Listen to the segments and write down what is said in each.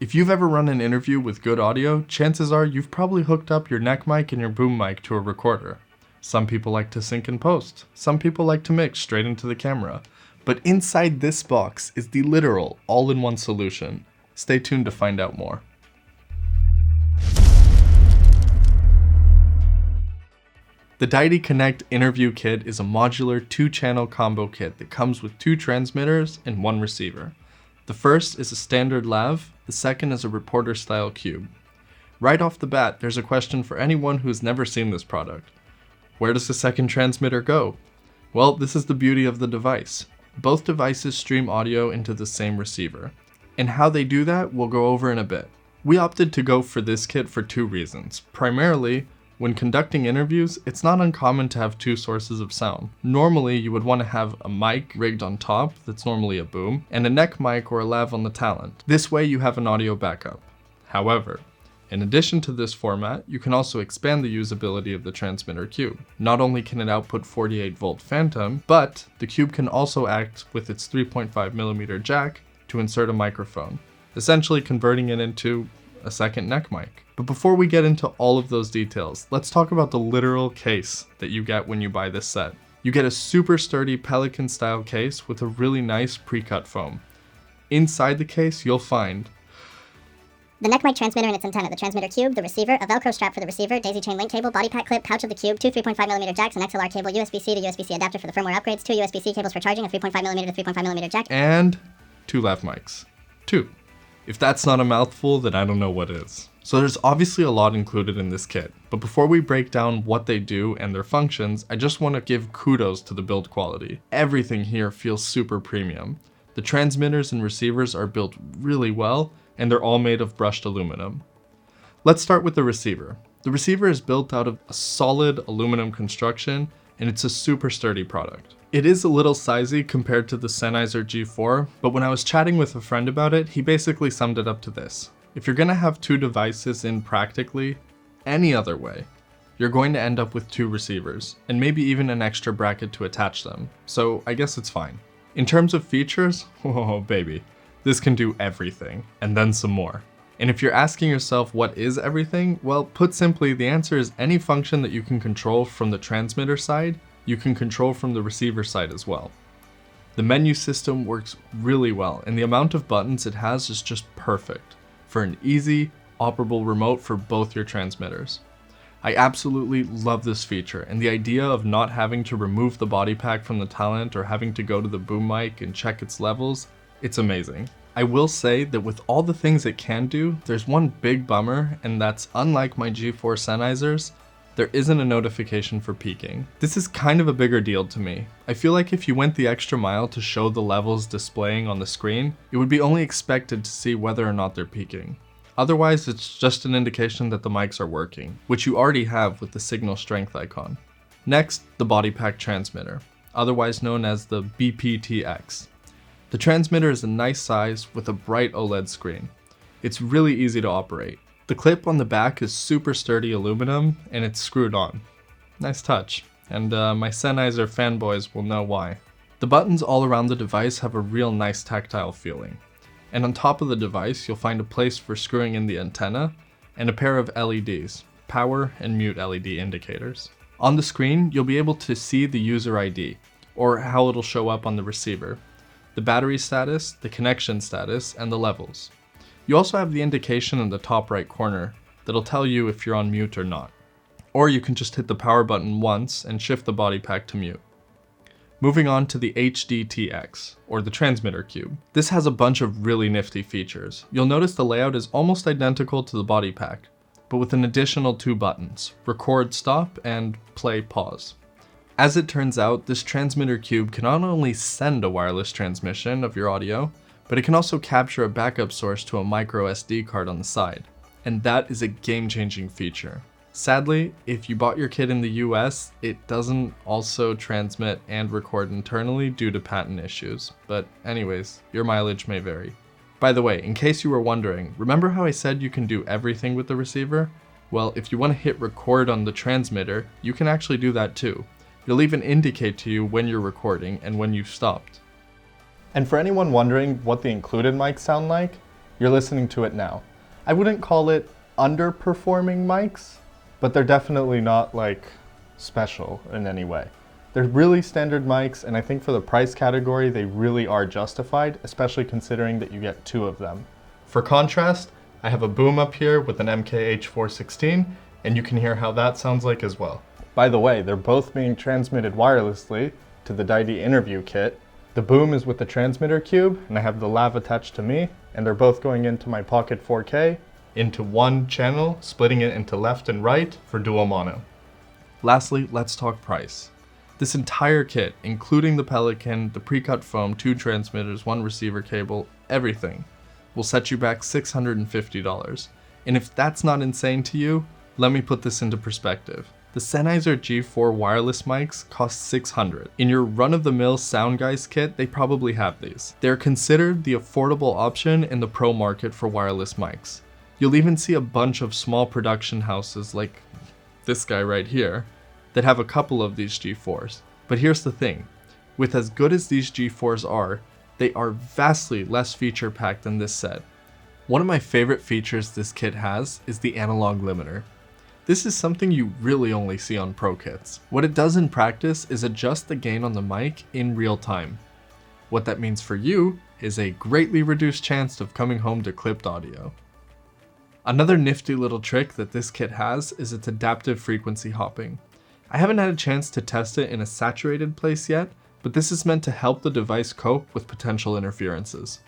If you've ever run an interview with good audio, chances are you've probably hooked up your neck mic and your boom mic to a recorder. Some people like to sync and post. Some people like to mix straight into the camera. But inside this box is the literal all-in-one solution. Stay tuned to find out more. The Deity Connect Interview Kit is a modular 2-channel combo kit that comes with 2 transmitters and 1 receiver. The first is a standard lav, the second is a reporter-style cube. Right off the bat, there's a question for anyone who has never seen this product. Where does the second transmitter go? Well, this is the beauty of the device. Both devices stream audio into the same receiver. And how they do that, we'll go over in a bit. We opted to go for this kit for 2 reasons. Primarily, when conducting interviews, it's not uncommon to have 2 sources of sound. Normally, you would want to have a mic rigged on top, that's normally a boom, and a neck mic or a lav on the talent. This way you have an audio backup. However, in addition to this format, you can also expand the usability of the transmitter cube. Not only can it output 48-volt phantom, but the cube can also act with its 3.5mm jack to insert a microphone, essentially converting it into a second neck mic. But before we get into all of those details, let's talk about the literal case that you get when you buy this set. You get a super sturdy Pelican style case with a really nice pre-cut foam. Inside the case, you'll find the neck mic transmitter and its antenna, the transmitter cube, the receiver, a Velcro strap for the receiver, daisy chain link cable, body pack clip, pouch of the cube, 2 3.5mm jacks, an XLR cable, USB-C to USB-C adapter for the firmware upgrades, 2 USB-C cables for charging, a 3.5mm to 3.5mm jack, and 2 lav mics. 2. If that's not a mouthful, then I don't know what is. So there's obviously a lot included in this kit, but before we break down what they do and their functions, I just want to give kudos to the build quality. Everything here feels super premium. The transmitters and receivers are built really well, and they're all made of brushed aluminum. Let's start with the receiver. The receiver is built out of a solid aluminum construction, and it's a super sturdy product. It is a little sizey compared to the Sennheiser G4, but when I was chatting with a friend about it, he basically summed it up to this. If you're gonna have 2 devices in practically any other way, you're going to end up with 2 receivers, and maybe even an extra bracket to attach them, so I guess it's fine. In terms of features, oh baby, this can do everything, and then some more. And if you're asking yourself what is everything, well, put simply, the answer is any function that you can control from the transmitter side, you can control from the receiver side as well. The menu system works really well, and the amount of buttons it has is just perfect for an easy, operable remote for both your transmitters. I absolutely love this feature, and the idea of not having to remove the body pack from the talent or having to go to the boom mic and check its levels, it's amazing. I will say that with all the things it can do, there's one big bummer, and that's unlike my G4 Sennheisers, there isn't a notification for peaking. This is kind of a bigger deal to me. I feel like if you went the extra mile to show the levels displaying on the screen, it would be only expected to see whether or not they're peaking. Otherwise, it's just an indication that the mics are working, which you already have with the signal strength icon. Next, the body pack transmitter, otherwise known as the BPTX. The transmitter is a nice size with a bright OLED screen. It's really easy to operate. The clip on the back is super sturdy aluminum, and it's screwed on. Nice touch, and my Sennheiser fanboys will know why. The buttons all around the device have a real nice tactile feeling. And on top of the device, you'll find a place for screwing in the antenna, and a pair of LEDs, power and mute LED indicators. On the screen, you'll be able to see the user ID, or how it'll show up on the receiver, the battery status, the connection status, and the levels. You also have the indication in the top right corner that'll tell you if you're on mute or not. Or you can just hit the power button once and shift the body pack to mute. Moving on to the HDTX, or the transmitter cube. This has a bunch of really nifty features. You'll notice the layout is almost identical to the body pack, but with an additional 2 buttons, record stop and play pause. As it turns out, this transmitter cube can not only send a wireless transmission of your audio, but it can also capture a backup source to a micro SD card on the side. And that is a game-changing feature. Sadly, if you bought your kit in the US, it doesn't also transmit and record internally due to patent issues. But anyways, your mileage may vary. By the way, in case you were wondering, remember how I said you can do everything with the receiver? Well, if you want to hit record on the transmitter, you can actually do that too. It'll even indicate to you when you're recording and when you've stopped. And for anyone wondering what the included mics sound like, You're listening to it now. I wouldn't call it underperforming mics, but they're definitely not like special in any way. They're really standard mics, and I think for the price category, they really are justified, especially considering that you get 2 of them. For contrast, I have a boom up here with an MKH416, and you can hear how that sounds like as well. By the way, they're both being transmitted wirelessly to the Deity Interview kit. The boom is with the transmitter cube, and I have the lav attached to me, and they're both going into my Pocket 4K into one channel, splitting it into left and right for dual mono. Lastly, let's talk price. This entire kit, including the Pelican, the pre-cut foam, 2 transmitters, 1 receiver cable, everything, will set you back $650. And if that's not insane to you, let me put this into perspective. The Sennheiser G4 wireless mics cost $600. In your run-of-the-mill Sound Guys kit, they probably have these. They're considered the affordable option in the pro market for wireless mics. You'll even see a bunch of small production houses like this guy right here that have a couple of these G4s. But here's the thing, with as good as these G4s are, they are vastly less feature packed than this set. One of my favorite features this kit has is the analog limiter. This is something you really only see on pro kits. What it does in practice is adjust the gain on the mic in real time. What that means for you is a greatly reduced chance of coming home to clipped audio. Another nifty little trick that this kit has is its adaptive frequency hopping. I haven't had a chance to test it in a saturated place yet, but this is meant to help the device cope with potential interferences.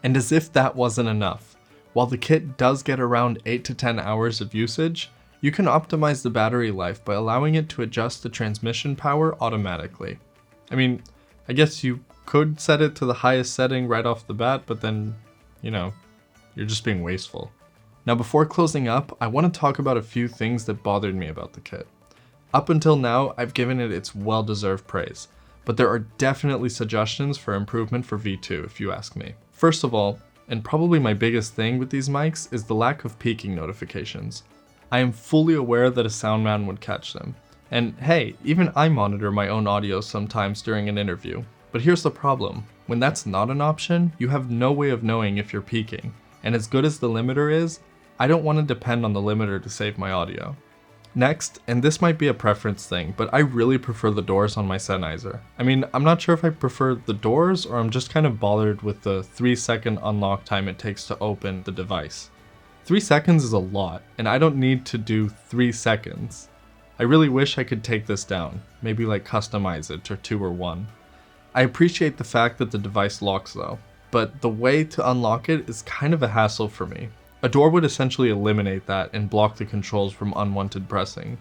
And as if that wasn't enough, while the kit does get around 8 to 10 hours of usage, you can optimize the battery life by allowing it to adjust the transmission power automatically. I mean, I guess you could set it to the highest setting right off the bat, but then, you're just being wasteful. Now before closing up, I want to talk about a few things that bothered me about the kit. Up until now, I've given it its well-deserved praise, but there are definitely suggestions for improvement for V2 if you ask me. First of all, and probably my biggest thing with these mics, is the lack of peaking notifications. I am fully aware that a sound man would catch them. And hey, even I monitor my own audio sometimes during an interview. But here's the problem, when that's not an option, you have no way of knowing if you're peaking. And as good as the limiter is, I don't want to depend on the limiter to save my audio. Next, and this might be a preference thing, but I really prefer the doors on my Sennheiser. I mean, I'm not sure if I prefer the doors or I'm just kind of bothered with the 3-second unlock time it takes to open the device. 3 seconds is a lot, and I don't need to do 3 seconds. I really wish I could take this down, maybe like customize it to 2 or 1. I appreciate the fact that the device locks though, but the way to unlock it is kind of a hassle for me. A door would essentially eliminate that and block the controls from unwanted pressing.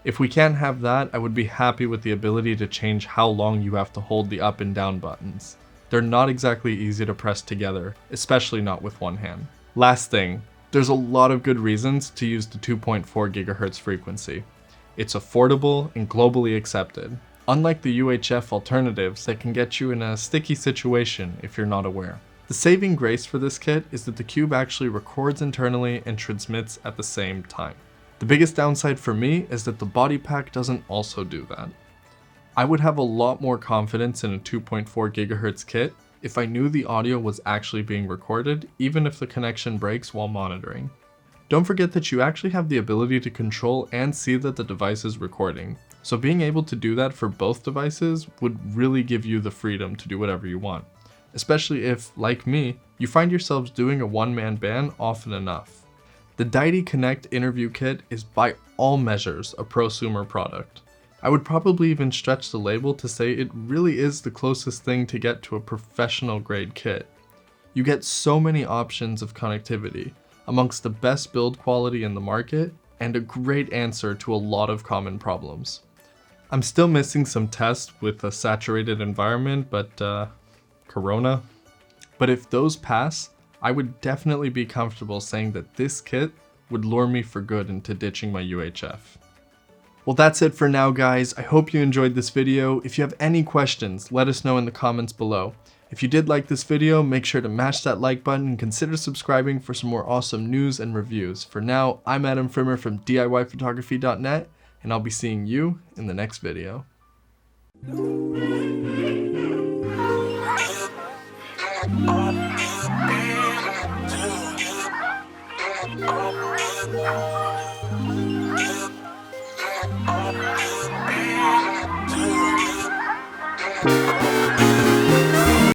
If we can't have that, I would be happy with the ability to change how long you have to hold the up and down buttons. They're not exactly easy to press together, especially not with one hand. Last thing, there's a lot of good reasons to use the 2.4 GHz frequency. It's affordable and globally accepted, unlike the UHF alternatives that can get you in a sticky situation if you're not aware. The saving grace for this kit is that the cube actually records internally and transmits at the same time. The biggest downside for me is that the body pack doesn't also do that. I would have a lot more confidence in a 2.4 GHz kit if I knew the audio was actually being recorded, even if the connection breaks while monitoring. Don't forget that you actually have the ability to control and see that the device is recording, so being able to do that for both devices would really give you the freedom to do whatever you want. Especially if, like me, you find yourselves doing a one-man band often enough. The Deity Connect Interview kit is by all measures a prosumer product. I would probably even stretch the label to say it really is the closest thing to get to a professional grade kit. You get so many options of connectivity, amongst the best build quality in the market, and a great answer to a lot of common problems. I'm still missing some tests with a saturated environment, but Corona. But if those pass, I would definitely be comfortable saying that this kit would lure me for good into ditching my UHF. Well, that's it for now, guys. I hope you enjoyed this video. If you have any questions, let us know in the comments below. If you did like this video, make sure to mash that like button and consider subscribing for some more awesome news and reviews. For now, I'm Adam Frimmer from DIYPhotography.net, and I'll be seeing you in the next video.